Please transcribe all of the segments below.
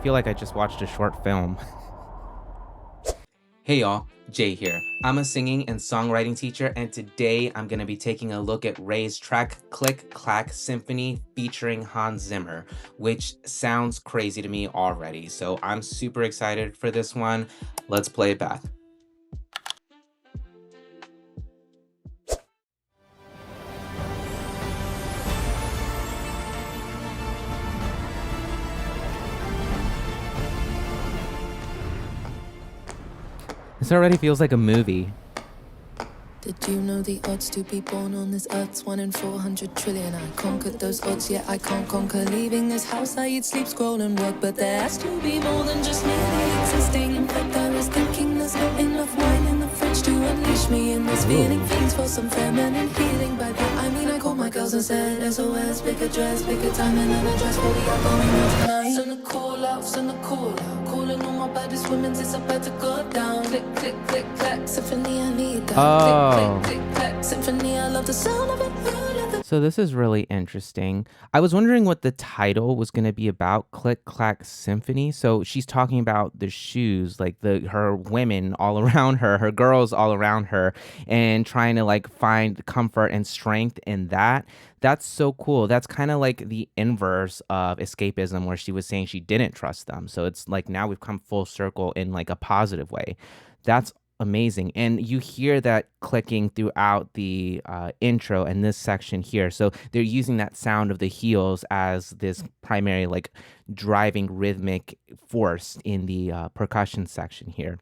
feel like I just watched a short film. Hey y'all, Jay here. I'm a singing and songwriting teacher, and today I'm going to be taking a look at Raye's track Click Clack Symphony featuring Hans Zimmer, which sounds crazy to me already. So I'm super excited for this one. Let's play it back. This already feels like a movie. Did you know the odds to be born on this earth's 1 in 400 trillion? I conquered those odds, yet I can't conquer leaving this house. I eat, sleep, scroll and work, but there has to be more than just merely existing. In fact, I was thinking there's not enough wine in the fridge to unleash me in this feeling. Fiends for some feminine healing. By that I mean I called my girls and said SOS, pick a dress, pick a time and then a dress, what we are going on tonight. Send a call out, send a call out, calling all my baddest women's, it's about to go down. Click, click, click, clack, symphony, I need that. Click, click, clack, symphony, I love the sound of it. So this is really interesting. I was wondering what the title was going to be about, Click Clack Symphony. So she's talking about the shoes, like her women all around her girls all around her, and trying to like find comfort and strength in that. That's so cool. That's kind of like the inverse of escapism, where she was saying she didn't trust them. So it's like now we've come full circle in like a positive way. That's amazing. And you hear that clicking throughout the intro and this section here. So they're using that sound of the heels as this primary like driving rhythmic force in the percussion section here.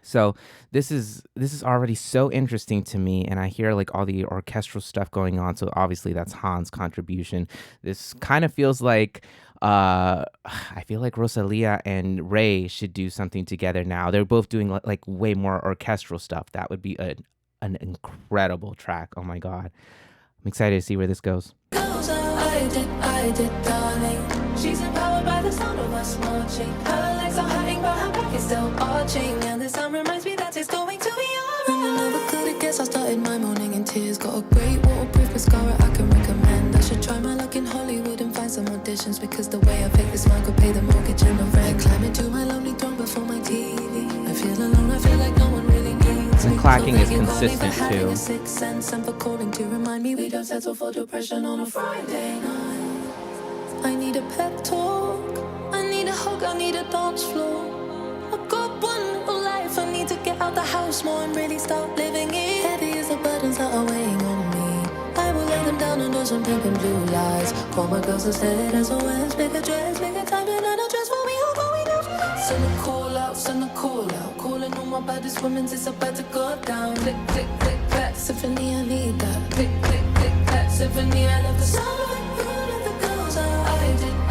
So this is already so interesting to me, and I hear like all the orchestral stuff going on. So obviously that's Hans' contribution. This kind of feels like I feel like Rosalia and Raye should do something together now. They're both doing like way more orchestral stuff. That would be an incredible track. Oh my god. I'm excited to see where this goes. I did, darling. She's empowered by the sound of us marching. Her legs are hurting, but her back is still arching. And the sound reminds me that it's going to be alright. And I never could have guessed I started my morning in tears. Got a great waterproof mascara I can recommend. I should try my luck in Hollywood and find some auditions, because the way I fake this smile could pay the mortgage and the rent. Climbing to my lonely throne before my TV. I feel alone, I feel like no one really needs me. And clacking is consistent too. A sixth sense and for calling to remind me we don't settle for depression on a Friday night. I need a pep talk, I need a hug, I need a dance floor. I've got one little life, I need to get out the house more and really start living it. Heavy as the burdens that are weighing on me, I will lay them down under some pink and blue lights. Call my girls and said SOS, pick a dress, pick a time and a dress for me all going out. Send a call out, send a call out, calling all my baddest women's, it's about to go down. Click, click, click, clack, symphony, I need that. Click, click, click, clack, symphony, I love the sound of it.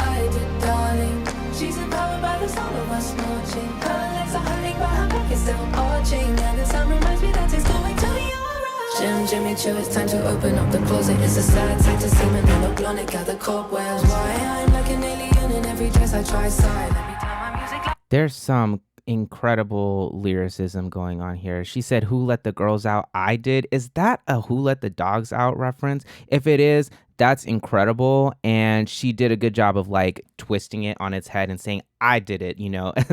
I did, darling. She's empowered by the sound of us marching. Her legs are hurting, but her back is still arching. And the sound reminds me that it's going to be alright. Jimmy Choo, it's time to open up the closet. It's a sad sight to see me in a blonde, gather cobwebs. Why I'm like an alien in every dress I try side. Every time my music. There's some incredible lyricism going on here. She said, "Who let the girls out? I did." Is that a "Who let the dogs out" reference? If it is, that's incredible. And she did a good job of like twisting it on its head and saying, "I did it,"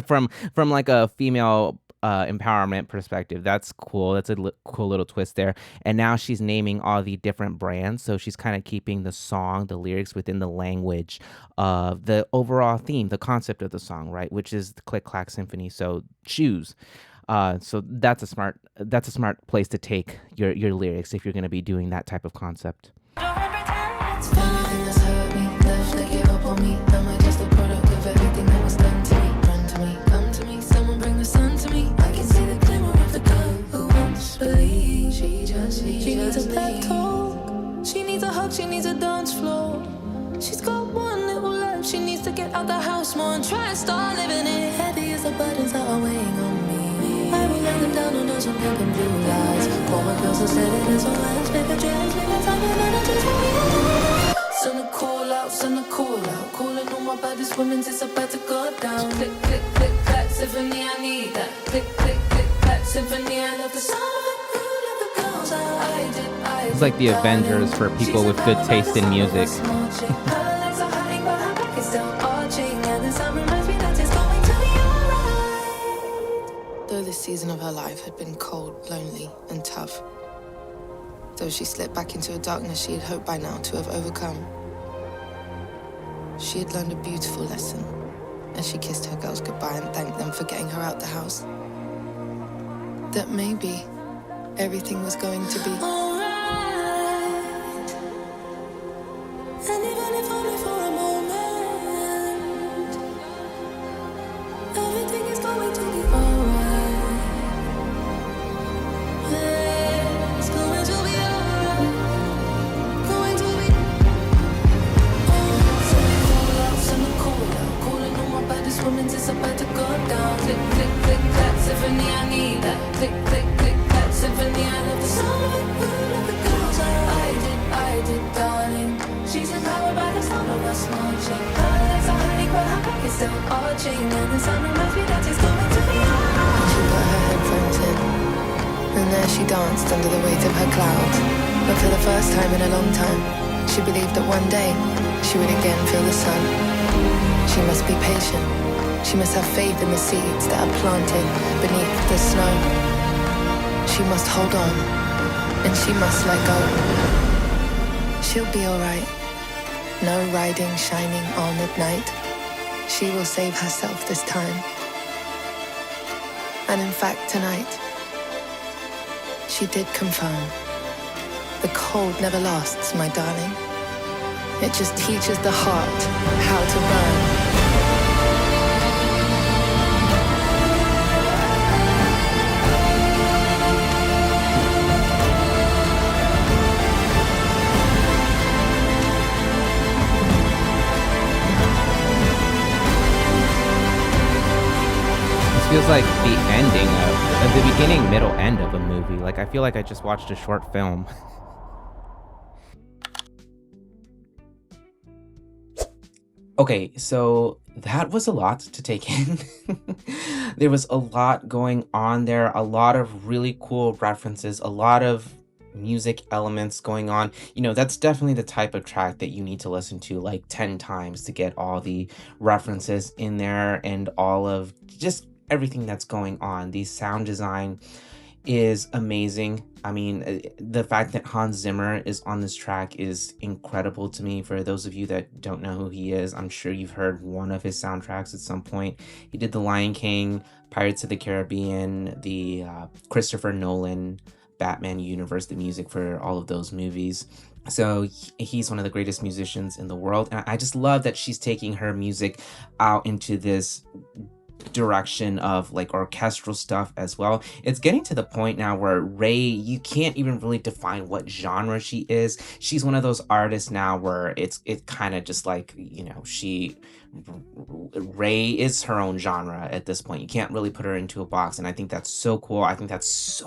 from like a female empowerment perspective. That's cool. That's a cool little twist there. And now she's naming all the different brands, so she's kind of keeping the song, the lyrics within the language of the overall theme, the concept of the song, right, which is the Click Clack Symphony. So shoes. So that's a smart place to take your lyrics if you're going to be doing that type of concept. Anything that's hurt me, left to give up on me. Am I just a product of everything that was done to me? Run to me, come to me, someone bring the sun to me. I can see the glimmer of the girl who wants to believe. She needs a pep talk, she needs a hug, she needs a dance floor. She's got one little life, she needs to get out the house more and try and start living it. Heavy as the burdens that are weighing on me, I will lay them down under some pink and blue lights. Call my girls and said it is alright. Make a dress, make a time and then I just want me. Send a call out, send a call out, calling all my baddest women's, it's about to go down. Click, click, click, clack, symphony, I need that. Click, click, click, clack, symphony, I love the sound of it. It's like the Avengers for people with good taste in music. Her legs are hurting, but her back is still arching, and the sound reminds me that it's season of her life had been cold, lonely, and tough. Though she slipped back into a darkness she had hoped by now to have overcome. She had learned a beautiful lesson as she kissed her girls goodbye and thanked them for getting her out the house. That maybe everything was going to be alright. And even if only for a moment, everything is going to be alright. It's going to be alright. Going to be summer cold out. Calling on my baddest women, it's about to go down. Click, click, click, clack symphony, I need that. Click, click, click, clack symphony, I love the sound of it. Let the girls I did, darling. She's empowered by the sound of us marching. Her legs are honey, but her back is still arching. And the sound reminds me that it's going to be alright. She put her headphones in, and there she danced under the weight of her clouds. But for the first time in a long time, she believed that one day she would again feel the sun. She must be patient. She must have faith in the seeds that are planted beneath the snow. She must hold on, and she must let go. She'll be alright. No riding shining on at night. She will save herself this time. And in fact, tonight, she did confirm. The cold never lasts, my darling. It just teaches the heart how to burn. Feels like the ending of the beginning, middle, end of a movie. Like I feel like I just watched a short film. Okay, so that was a lot to take in. There was a lot going on there, a lot of really cool references, a lot of music elements going on. You know, that's definitely the type of track that you need to listen to like 10 times to get all the references in there and all of just everything that's going on. The sound design is amazing. I mean, the fact that Hans Zimmer is on this track is incredible to me. For those of you that don't know who he is, I'm sure you've heard one of his soundtracks at some point. He did The Lion King, Pirates of the Caribbean, the Christopher Nolan Batman universe, the music for all of those movies. So he's one of the greatest musicians in the world. And I just love that she's taking her music out into this direction of like orchestral stuff as well. It's getting to the point now where Raye, you can't even really define what genre she is. She's one of those artists now where it's kind of just like, you know, Raye is her own genre at this point. You can't really put her into a box, and I think that's so cool. I think that's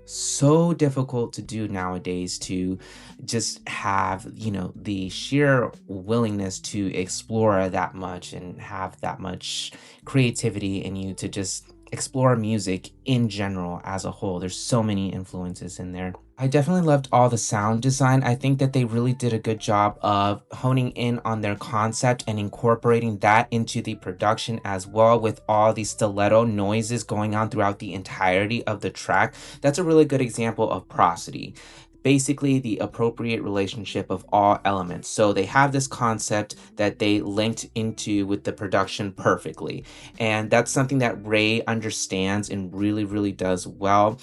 so difficult to do nowadays, to just have, you know, the sheer willingness to explore that much and have that much creativity in you to just explore music in general as a whole. There's so many influences in there. I definitely loved all the sound design. I think that they really did a good job of honing in on their concept and incorporating that into the production as well, with all these stiletto noises going on throughout the entirety of the track. That's a really good example of prosody. Basically the appropriate relationship of all elements. So they have this concept that they linked into with the production perfectly. And that's something that Raye understands and really does well.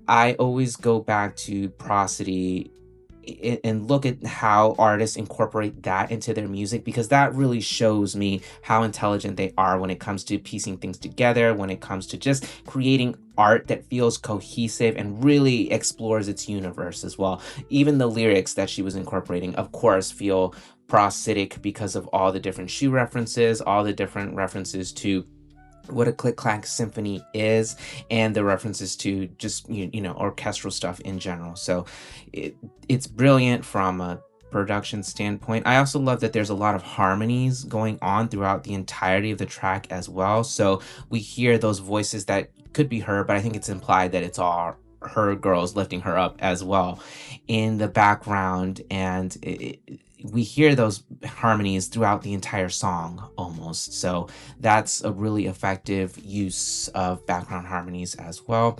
I always go back to prosody and look at how artists incorporate that into their music, because that really shows me how intelligent they are when it comes to piecing things together, when it comes to just creating art that feels cohesive and really explores its universe as well. Even the lyrics that she was incorporating, of course, feel prosodic because of all the different shoe references, all the different references to what a Click Clack Symphony is, and the references to just you know orchestral stuff in general. So it's brilliant from a production standpoint. I also love that there's a lot of harmonies going on throughout the entirety of the track as well. So we hear those voices that could be her, but I think it's implied that it's all her girls lifting her up as well in the background, and we hear those harmonies throughout the entire song almost. So that's a really effective use of background harmonies as well.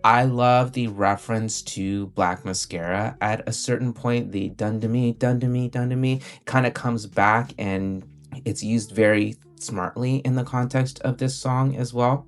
I love the reference to Black Mascara at a certain point. The dun to me kind of comes back, and it's used very smartly in the context of this song as well.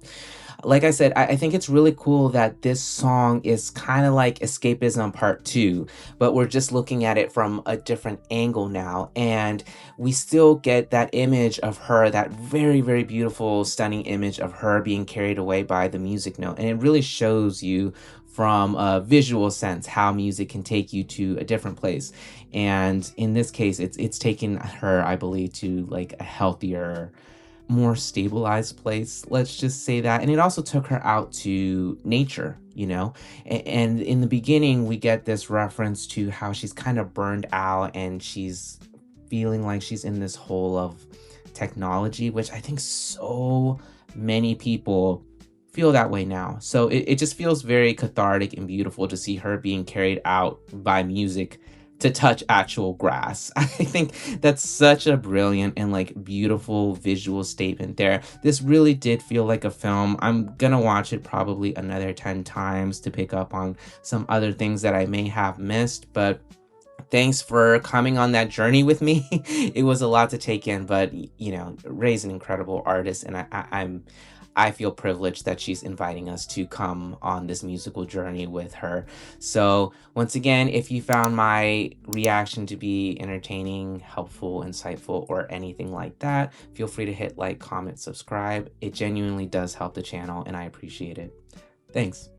Like I said, I think it's really cool that this song is kind of like escapism part two, but we're just looking at it from a different angle now. And we still get that image of her, that very, very beautiful, stunning image of her being carried away by the music note. And it really shows you from a visual sense how music can take you to a different place. And in this case, it's taken her, I believe, to like a healthier, more stabilized place, let's just say that. And it also took her out to nature, you know. And in the beginning we get this reference to how she's kind of burned out and she's feeling like she's in this hole of technology, which I think so many people feel that way now. So it just feels very cathartic and beautiful to see her being carried out by music to touch actual grass. I think that's such a brilliant and like beautiful visual statement there. This really did feel like a film. I'm gonna watch it probably another 10 times to pick up on some other things that I may have missed, but thanks for coming on that journey with me. It was a lot to take in, but you know, Ray's an incredible artist, and I feel privileged that she's inviting us to come on this musical journey with her. So, once again, if you found my reaction to be entertaining, helpful, insightful, or anything like that, feel free to hit like, comment, subscribe. It genuinely does help the channel, and I appreciate it. Thanks.